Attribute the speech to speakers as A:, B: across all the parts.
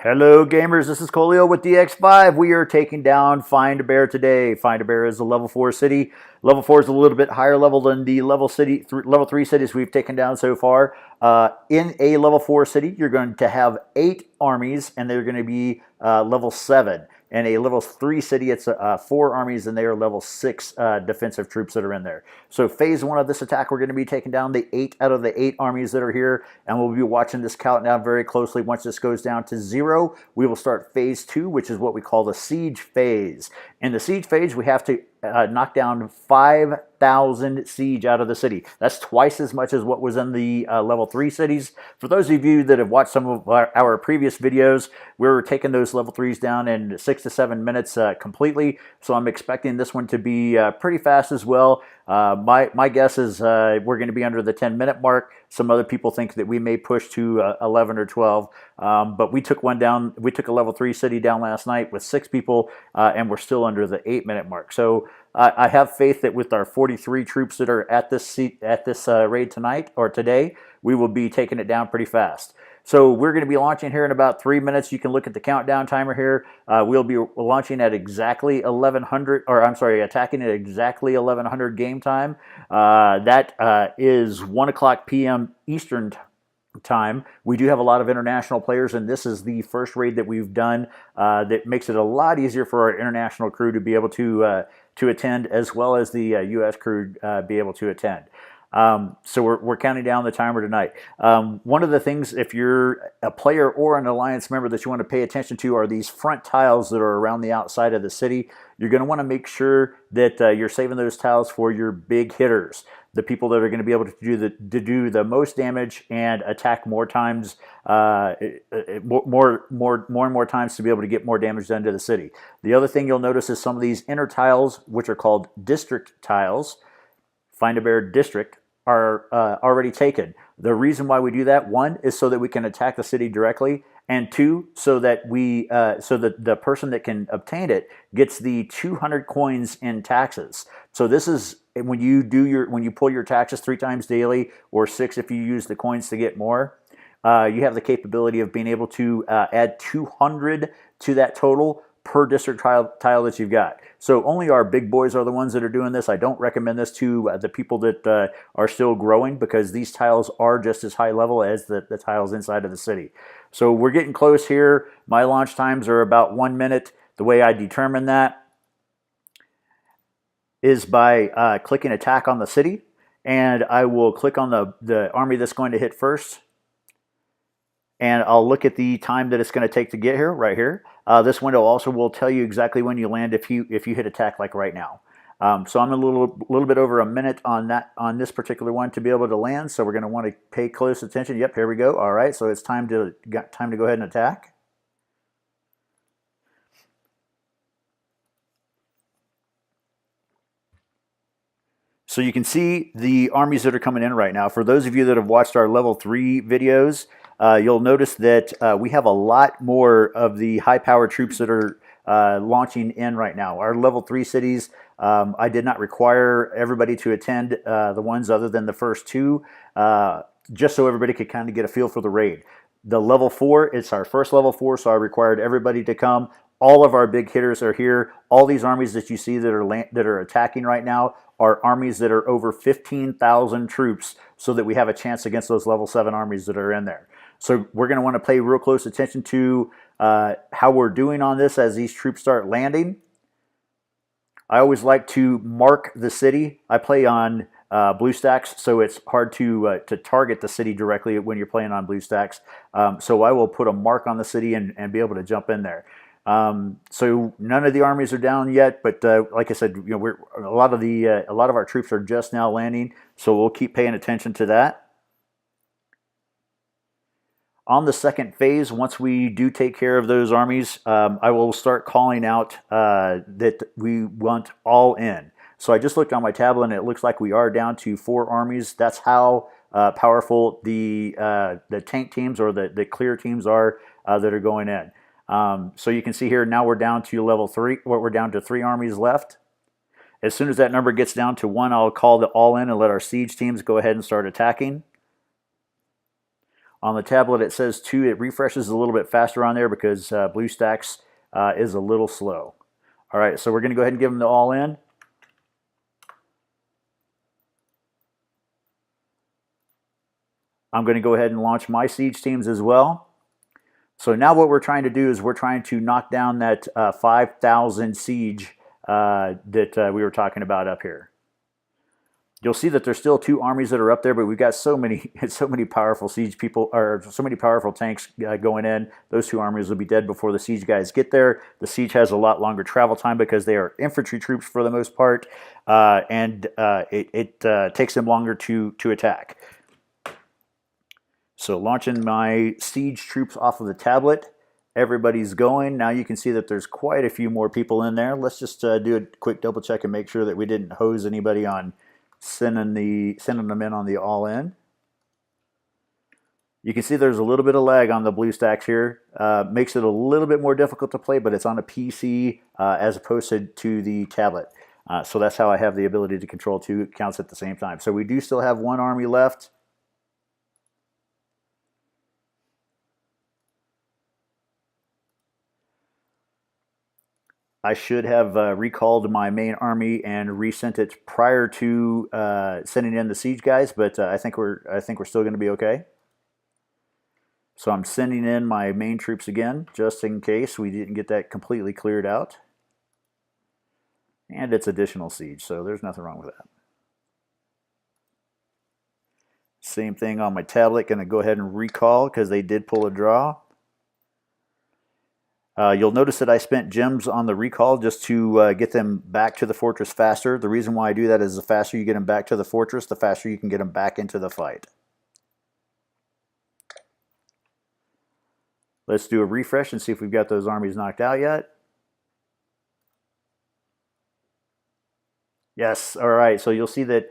A: Hello gamers, this is Colio with DX5. We are taking down Findabear today. Findabear is a level 4 city. Level 4 is a little bit higher level than the level 3 cities we've taken down so far. In a level 4 city, you're going to have 8 armies, and they're going to be level 7. In a level 3 city, it's 4 armies, and they are level 6 defensive troops that are in there. So phase 1 of this attack, we're going to be taking down the 8 out of the 8 armies that are here, and we'll be watching this countdown very closely. Once this goes down to 0, we will start phase 2, which is what we call the siege phase. In the siege phase, we have to knock down 5,000 siege out of the city. That's twice as much as what was in the level 3 cities. For those of you that have watched some of our previous videos, we were taking those level 3s down in 6 to 7 minutes completely. So I'm expecting this one to be pretty fast as well. My guess is we're going to be under the 10-minute mark. Some other people think that we may push to 11 or 12. But we took one down. We took a level 3 city down last night with 6 people, and we're still under the 8-minute mark. So I have faith that with our 43 troops that are at this raid tonight or today, we will be taking it down pretty fast. So we're going to be launching here in about 3 minutes. You can look at the countdown timer here. We'll be launching at exactly 1100, or I'm sorry, attacking at exactly 1100 game time. That is 1 o'clock p.m. Eastern time. We do have a lot of international players, and this is the first raid that we've done that makes it a lot easier for our international crew to be able to attend, as well as the U.S. crew be able to attend. So we're counting down the timer tonight. One of the things, if you're a player or an alliance member, that you want to pay attention to are these front tiles that are around the outside of the city. You're going to want to make sure that you're saving those tiles for your big hitters, the people that are going to be able to do the most damage and attack more times, more and more times to be able to get more damage done to the city. The other thing you'll notice is some of these inner tiles, which are called district tiles, Findabear district, are already taken. The reason why we do that, 1, is so that we can attack the city directly, and 2, so that the person that can obtain it gets the 200 coins in taxes. So this is when you pull your taxes 3 times daily, or 6 if you use the coins to get more. You have the capability of being able to add 200 to that total per district tile that you've got. So only our big boys are the ones that are doing this. I don't recommend this to the people that are still growing, because these tiles are just as high level as the tiles inside of the city. So we're getting close here. My launch times are about 1 minute. The way I determine that is by clicking attack on the city, and I will click on the army that's going to hit first, and I'll look at the time that it's going to take to get here, right here. This window also will tell you exactly when you land if you hit attack, like right now. So I'm a little bit over a minute on this particular one to be able to land. So we're going to want to pay close attention. Yep, here we go. All right, so it's time to go ahead and attack. So you can see the armies that are coming in right now. For those of you that have watched our level 3 videos, you'll notice that we have a lot more of the high-powered troops that are launching in right now. Our level 3 cities, I did not require everybody to attend the ones other than the first 2, just so everybody could kind of get a feel for the raid. The level 4, it's our first level 4, so I required everybody to come. All of our big hitters are here. All these armies that you see that are attacking right now are armies that are over 15,000 troops, so that we have a chance against those level 7 armies that are in there. So we're going to want to pay real close attention to how we're doing on this as these troops start landing. I always like to mark the city. I play on BlueStacks, so it's hard to target the city directly when you're playing on BlueStacks. So I will put a mark on the city and be able to jump in there. So none of the armies are down yet, but like I said, a lot of our troops are just now landing, so we'll keep paying attention to that. On the second phase, once we do take care of those armies, I will start calling out that we want all in. So I just looked on my tablet, and it looks like we are down to 4 armies. That's how powerful the tank teams or the clear teams are that are going in. So you can see here now we're down to level 3. We're down to 3 armies left. As soon as that number gets down to 1, I'll call the all in and let our siege teams go ahead and start attacking. On the tablet, it says 2. It refreshes a little bit faster on there because BlueStacks is a little slow. All right, so we're going to go ahead and give them the all in. I'm going to go ahead and launch my siege teams as well. So now what we're trying to do is we're trying to knock down that 5,000 siege that we were talking about up here. You'll see that there's still 2 armies that are up there, but we've got so many powerful siege people, or so many powerful tanks going in. Those 2 armies will be dead before the siege guys get there. The siege has a lot longer travel time because they are infantry troops for the most part, and it takes them longer to attack. So launching my siege troops off of the tablet. Everybody's going. Now you can see that there's quite a few more people in there. Let's just do a quick double check and make sure that we didn't hose anybody on sending them in on the all-in. You can see there's a little bit of lag on the BlueStacks here. Makes it a little bit more difficult to play, but it's on a PC as opposed to the tablet. So that's how I have the ability to control 2 accounts at the same time. So we do still have 1 army left. I should have recalled my main army and resent it prior to sending in the siege guys, but I think we're still going to be okay. So I'm sending in my main troops again, just in case we didn't get that completely cleared out. And it's additional siege, so there's nothing wrong with that. Same thing on my tablet. Going to go ahead and recall because they did pull a draw. You'll notice that I spent gems on the recall just to get them back to the fortress faster. The reason why I do that is the faster you get them back to the fortress, the faster you can get them back into the fight. Let's do a refresh and see if we've got those armies knocked out yet. Yes, all right, so you'll see that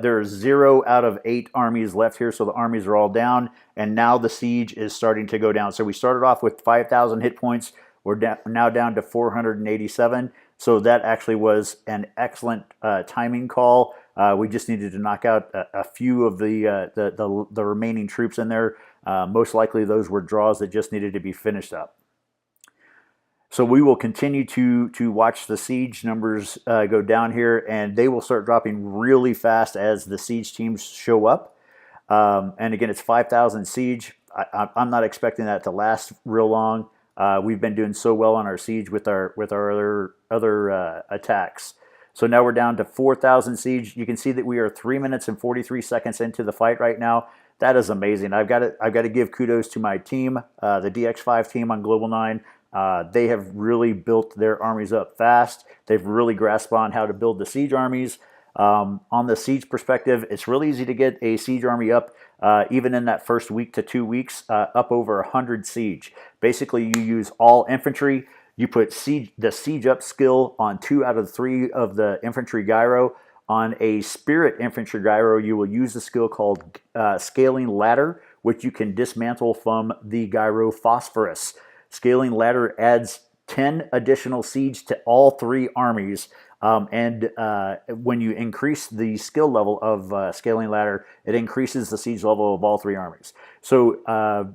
A: there's 0 out of 8 armies left here, so the armies are all down, and now the siege is starting to go down. So we started off with 5,000 hit points. We're now down to 487, so that actually was an excellent timing call. We just needed to knock out a few of the remaining troops in there. Most likely those were draws that just needed to be finished up. So we will continue to watch the siege numbers go down here, and they will start dropping really fast as the siege teams show up. And again, it's 5,000 siege. I'm not expecting that to last real long. We've been doing so well on our siege with our other attacks. So now we're down to 4,000 siege. You can see that we are 3 minutes and 43 seconds into the fight right now. That is amazing. I've got to give kudos to my team, the DX5 team on Global 9. They have really built their armies up fast. They've really grasped on how to build the siege armies. On the siege perspective, it's really easy to get a siege army up, even in that first week to 2 weeks, up over 100 siege. Basically, you use all infantry. You put the siege up skill on 2 out of 3 of the infantry gyro. On a spirit infantry gyro, you will use the skill called Scaling Ladder, which you can dismantle from the gyro Phosphorus. Scaling Ladder adds 10 additional siege to all 3 armies. And when you increase the skill level of Scaling Ladder, it increases the siege level of all 3 armies. So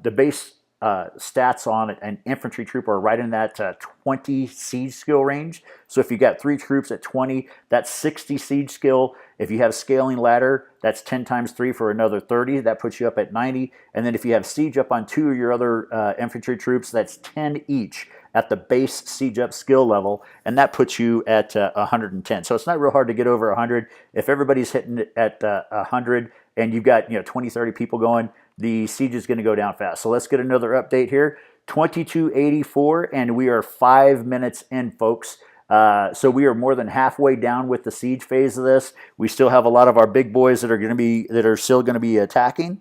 A: the base stats on an infantry troop are right in that 20 siege skill range. So if you got 3 troops at 20, that's 60 siege skill. If you have Scaling Ladder, that's 10 times 3 for another 30. That puts you up at 90. And then if you have siege up on 2 of your other infantry troops, that's 10 each at the base siege up skill level, and that puts you at 110. So it's not real hard to get over 100. If everybody's hitting it at 100 and you've got 20, 30 people going, the siege is going to go down fast. So let's get another update here. 2284, and we are 5 minutes in, folks. So we are more than halfway down with the siege phase of this. We still have a lot of our big boys that are still going to be attacking.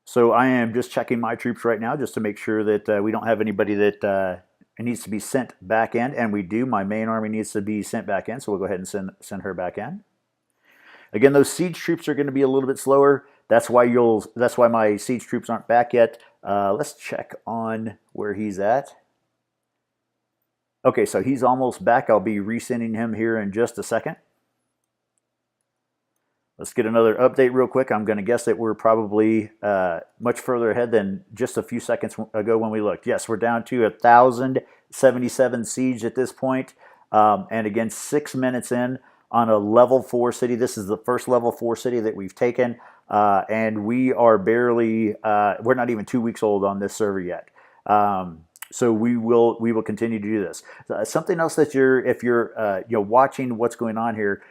A: So I am just checking my troops right now just to make sure that we don't have anybody that needs to be sent back in, and we do. My main army needs to be sent back in, so we'll go ahead and send her back in. Again, those siege troops are going to be a little bit slower. That's why my siege troops aren't back yet. Let's check on where he's at. Okay, so he's almost back. I'll be resending him here in just a second. Let's get another update real quick. I'm going to guess that we're probably much further ahead than just a few seconds ago when we looked. Yes, we're down to 1,077 siege at this point. And again, 6 minutes in on a level 4 city. This is the first level 4 city that we've taken. And we are barely, we're not even 2 weeks old on this server yet. So we will continue to do this. Something else that if you're watching what's going on here,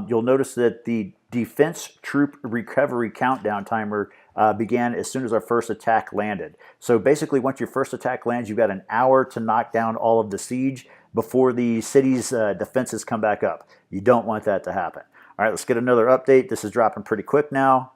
A: you'll notice that the defense troop recovery countdown timer began as soon as our first attack landed. So basically, once your first attack lands, you've got an hour to knock down all of the siege before the city's defenses come back up. You don't want that to happen. All right, let's get another update. This is dropping pretty quick now.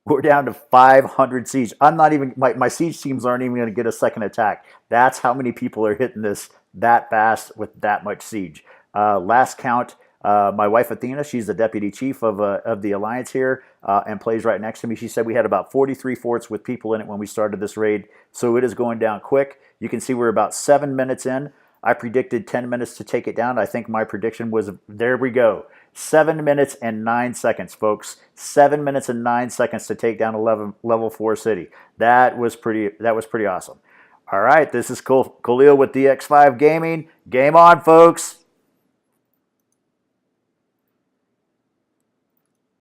A: We're down to 500 siege. I'm not even, my siege teams aren't even going to get a second attack. That's how many people are hitting this that fast with that much siege. Last count, my wife Athena, she's the deputy chief of the alliance here and plays right next to me. She said we had about 43 forts with people in it when we started this raid. So it is going down quick. You can see we're about 7 minutes in. I predicted 10 minutes to take it down. I think my prediction was, there we go. 7 minutes and 9 seconds, folks. 7 minutes and 9 seconds to take down a level 4 city. That was pretty awesome. All right, this is Coolio with DX5 Gaming. Game on, folks.